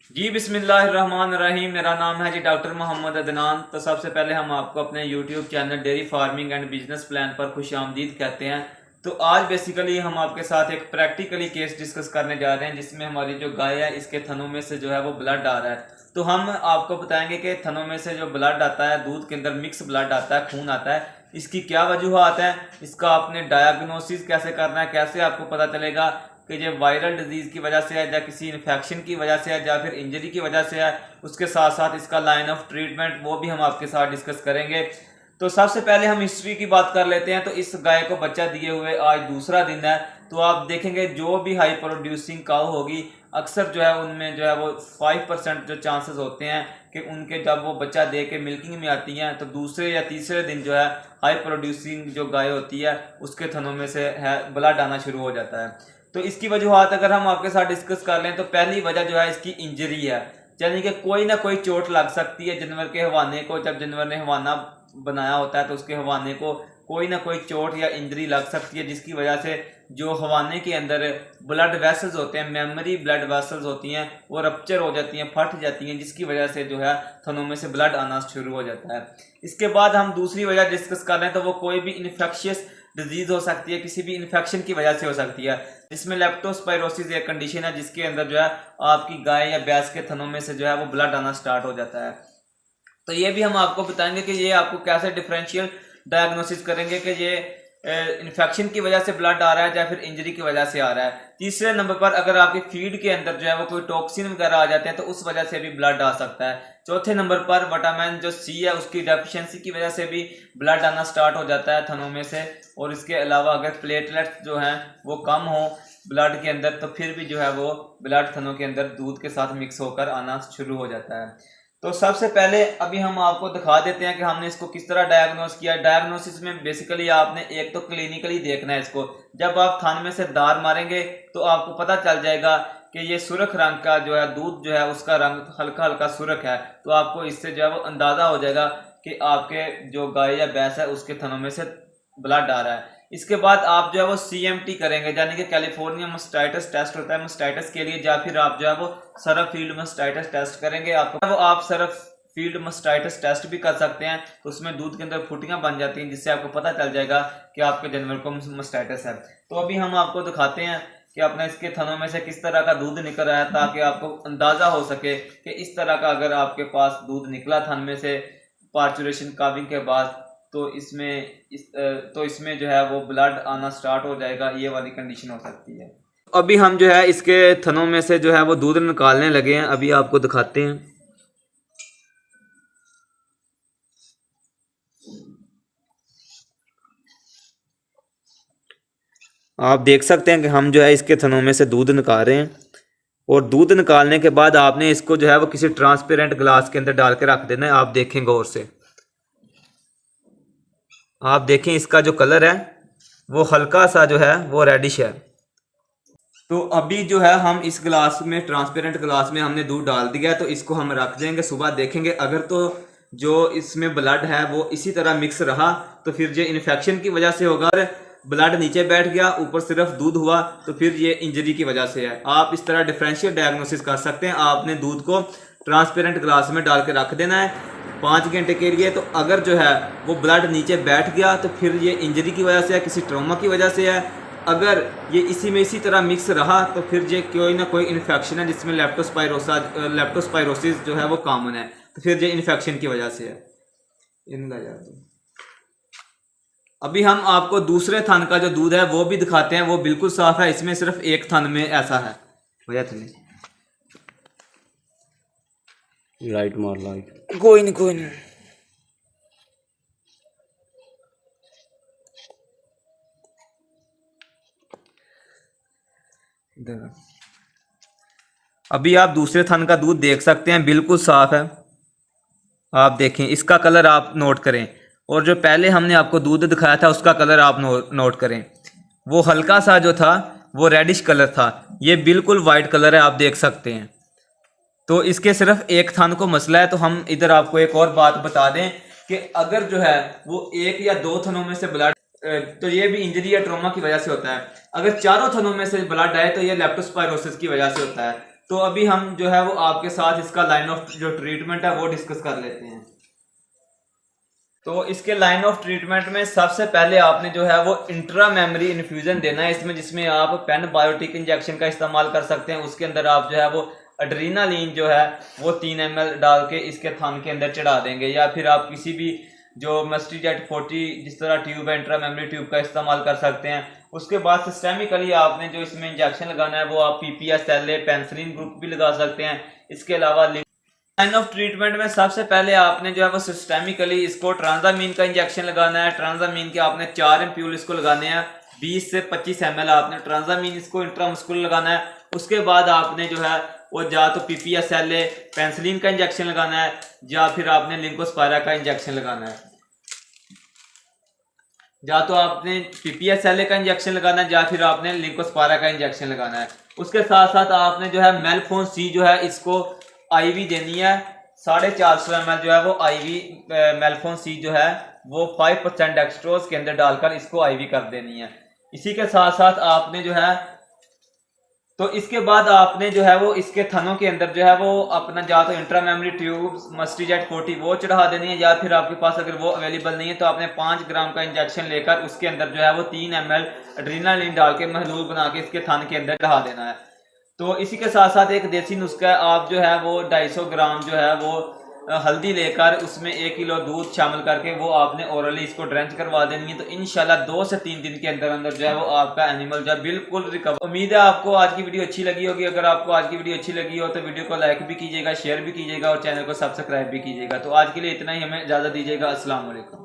जी बिस्मिल्लाहिर्रहमानिर्रहीम। मेरा नाम है जी डॉक्टर मोहम्मद अदनान। तो सबसे पहले हम आपको अपने YouTube channel dairy farming and business plan पर खुशामदीद कहते हैं। तो आज बेसिकली हम आपके साथ एक प्रैक्टिकली केस डिस्कस करने जा रहे हैं जिसमें हमारी जो गाय है इसके थनों में से जो है वो ब्लड आ रहा है। तो हम आपको बताएंगे कि थनों में से जो ब्लड आता है, दूध के अंदर मिक्स ब्लड आता है, खून आता है, इसकी क्या वजूहत है, इसका आपने डायग्नोसिस कैसे करना है, कैसे आपको पता चलेगा कि ये वायरल डिजीज़ की वजह से है या किसी इन्फेक्शन की वजह से है या फिर इंजरी की वजह से है। उसके साथ साथ इसका लाइन ऑफ ट्रीटमेंट वो भी हम आपके साथ डिस्कस करेंगे। तो सबसे पहले हम हिस्ट्री की बात कर लेते हैं। तो इस गाय को बच्चा दिए हुए आज दूसरा दिन है। तो आप देखेंगे जो भी हाई प्रोड्यूसिंग काऊ होगी अक्सर जो है उनमें जो है वो 5% जो चांसेस होते हैं कि उनके जब वो बच्चा दे के मिल्किंग में आती हैं तो दूसरे या तीसरे दिन जो है हाई प्रोड्यूसिंग जो गाय होती है उसके थनों में से है ब्लड आना शुरू हो जाता है। तो इसकी वजूहत अगर हम आपके साथ डिस्कस कर लें तो पहली वजह जो है इसकी इंजरी है, यानी कि कोई ना कोई चोट लग सकती है जानवर के हवाने को। जब जानवर ने हवाना बनाया होता है तो उसके हवाने को कोई ना कोई चोट या इंजरी लग सकती है जिसकी वजह से जो हवाने के अंदर ब्लड वेसल्स होते हैं, मेमोरी ब्लड वेसल्स होती हैं, वो रप्चर हो जाती हैं, फट जाती हैं, जिसकी वजह से जो है थनों में से ब्लड आना शुरू हो जाता है। इसके बाद हम दूसरी वजह डिस्कस कर रहे हैं तो वो कोई भी इन्फेक्शियस डिजीज हो सकती है, किसी भी इन्फेक्शन की वजह से हो सकती है। इसमें लेप्टोस्पायरोसिस एक कंडीशन है जिसके अंदर जो है आपकी गाय या भैंस के थनों में से जो है वो ब्लड आना स्टार्ट हो जाता है। तो ये भी हम आपको बताएंगे कि ये आपको कैसे डिफरेंशियल डायग्नोसिस करेंगे कि ये इन्फेक्शन की वजह से ब्लड आ रहा है या फिर इंजरी की वजह से आ रहा है। तीसरे नंबर पर अगर आपकी फीड के अंदर जो है वो कोई टॉक्सिन वगैरह आ जाते हैं तो उस वजह से भी ब्लड आ सकता है। चौथे नंबर पर विटामिन जो सी है उसकी डेफिशिएंसी की वजह से भी ब्लड आना स्टार्ट हो जाता है थनों में से। और इसके अलावा अगर प्लेटलेट्स जो हैं वो कम हो ब्लड के अंदर तो फिर भी जो है वो ब्लड थनों के अंदर दूध के साथ मिक्स होकर आना शुरू हो जाता है। तो सबसे पहले अभी हम आपको दिखा देते हैं कि हमने इसको किस तरह डायग्नोस किया। डायग्नोसिस में बेसिकली आपने एक तो क्लिनिकली देखना है इसको। जब आप थन में से दार मारेंगे तो आपको पता चल जाएगा कि ये सुर्ख रंग का जो है दूध जो है उसका रंग हल्का हल्का सुर्ख है। तो आपको इससे जो है वो अंदाजा हो जाएगा कि आपके जो गाय या भैंस है उसके थनों में से ब्लड आ रहा है। इसके बाद आप जो है वो CMT करेंगे, यानी कि कैलिफोर्निया मास्टाइटिस टेस्ट होता है मास्टाइटिस के लिए, या फिर आप जो है वो सरफ फील्ड मास्टाइटिस टेस्ट करेंगे। आपको वो आप सरफ फील्ड मास्टाइटिस टेस्ट भी कर सकते हैं। तो उसमें दूध के अंदर फुटियां बन जाती हैं जिससे आपको पता चल जाएगा कि आपके जानवर को मास्टाइटिस है। तो अभी हम आपको दिखाते हैं कि अपने इसके थनों में से किस तरह का दूध निकल रहा है ताकि आपको अंदाजा हो सके कि इस तरह का अगर आपके पास दूध निकला थन में से पार्चुरेशन काविंग के बाद तो इसमें जो है वो ब्लड आना स्टार्ट हो जाएगा। ये वाली कंडीशन हो सकती है। अभी हम जो है इसके थनों में से जो है वो दूध निकालने लगे हैं। अभी आपको दिखाते हैं। आप देख सकते हैं कि हम जो है इसके थनों में से दूध निकाल रहे हैं। और दूध निकालने के बाद आपने इसको जो है वो किसी ट्रांसपेरेंट ग्लास के अंदर डाल के रख देना है। आप देखें गौर से, आप देखें इसका जो कलर है वो हल्का सा जो है वो रेडिश है। तो अभी जो है हम इस ग्लास में ट्रांसपेरेंट ग्लास में हमने दूध डाल दिया है। तो इसको हम रख देंगे, सुबह देखेंगे अगर तो जो इसमें ब्लड है वो इसी तरह मिक्स रहा तो फिर ये इन्फेक्शन की वजह से होगा। ब्लड नीचे बैठ गया, ऊपर सिर्फ दूध हुआ तो फिर ये इंजरी की वजह से है। आप इस तरह डिफरेंशियल डायग्नोसिस कर सकते हैं। आपने दूध को ट्रांसपेरेंट ग्लास में डाल के रख देना है 5 घंटे के लिए। तो अगर जो है वो ब्लड नीचे बैठ गया तो फिर ये इंजरी की वजह से है, किसी ट्रॉमा की वजह से है। अगर ये इसी तरह मिक्स रहा तो फिर ये कोई ना कोई इन्फेक्शन है जिसमें लेप्टोस्पायरोसिस जो है वो कॉमन है। तो फिर ये इन्फेक्शन की वजह से है। अभी हम आपको दूसरे थन का जो दूध है वो भी दिखाते हैं। वो बिल्कुल साफ है, इसमें सिर्फ एक थन में ऐसा है। लाइट मार लाइट। कोई नहीं। अभी आप दूसरे थन का दूध देख सकते हैं, बिल्कुल साफ है। आप देखें इसका कलर आप नोट करें। और जो पहले हमने आपको दूध दिखाया था उसका कलर आप नोट करें। वो हल्का सा जो था वो रेडिश कलर था, ये बिल्कुल वाइट कलर है, आप देख सकते हैं। तो इसके सिर्फ एक थन को मसला है। तो हम इधर आपको एक और बात बता दें कि अगर जो है वो 1 या 2 थनों में से ब्लड तो ये भी इंजरी या ट्रॉमा की वजह से होता है। अगर चारों थनों में से ब्लड आए तो ये लेप्टोस्पायरोसिस की वजह से होता है। तो अभी हम जो है वो आपके साथ इसका लाइन ऑफ जो ट्रीटमेंट है वो डिस्कस कर लेते हैं। तो इसके लाइन ऑफ ट्रीटमेंट में सबसे पहले आपने जो है वो इंट्रा मेमरी इन्फ्यूजन देना है इसमें, जिसमें आप पेन बायोटिक इंजेक्शन का इस्तेमाल कर सकते हैं। उसके अंदर आप जो है वो एड्रीनालीन जो है वो 3 ml डाल के इसके थन के अंदर चढ़ा देंगे, या फिर आप किसी भी जो मस्टीजेट 40 जिस तरह ट्यूब है इंट्रा मेमरी ट्यूब का इस्तेमाल कर सकते हैं। उसके बाद सिस्टेमिकली आपने जो इसमें इंजेक्शन लगाना है वो आप PPSLA पेंसिलिन ग्रुप भी लगा सकते हैं। इसके अलावा लाइन ऑफ ट्रीटमेंट में सबसे पहले आपने जो है वो सिस्टेमिकली इसको ट्रांजामीन का इंजेक्शन लगाना है। ट्रांजामीन के आपने 4 एम्प्यूल इसको लगाने हैं, 20 से 25 ml आपने ट्रांजामीन इसको इंट्रामस्कुलर लगाना है। उसके बाद आपने जो है वो या तो PPSLA पेंसिलिन का इंजेक्शन लगाना है, या फिर आपने लिंकोस्पायरा का इंजेक्शन लगाना है। या तो आपने PPSLA का इंजेक्शन लगाना है, या फिर आपने लिंकोस्पायरा का इंजेक्शन लगाना है। उसके साथ साथ आपने जो है मेलफोन सी जो है इसको IV देनी है। 450 ml जो है वो IV मेलफोन सी जो है वो 5% डेक्सट्रोज के अंदर डालकर इसको IV कर देनी है। इसी के साथ साथ आपने जो है तो इसके बाद आपने जो है वो इसके थनों के अंदर जो है वो अपना या तो इंट्रा मेमरी ट्यूब मस्टीजेट 40 वो चढ़ा देनी है, या फिर आपके पास अगर वो अवेलेबल नहीं है तो आपने 5 ग्राम का इंजेक्शन लेकर उसके अंदर जो है वो 3 ml एड्रीनालिन डाल के महलूल बना के इसके थन के अंदर चढ़ा देना है। तो इसी के साथ साथ एक देसी नुस्खा है, आप जो है वो 250 ग्राम जो है वो हल्दी लेकर उसमें 1 किलो दूध शामिल करके वो आपने ओरली इसको ड्रेंच करवा देनी है। तो इंशाल्लाह 2 से 3 दिन के अंदर अंदर जो है वो आपका एनिमल जो है बिल्कुल रिकवर। उम्मीद है आपको आज की वीडियो अच्छी लगी होगी। अगर आपको आज की वीडियो अच्छी लगी हो तो वीडियो को लाइक भी कीजिएगा, शेयर भी कीजिएगा और चैनल को सब्सक्राइब भी कीजिएगा। तो आज के लिए इतना ही, हमें इजाजत दीजिएगा। अस्सलाम वालेकुम।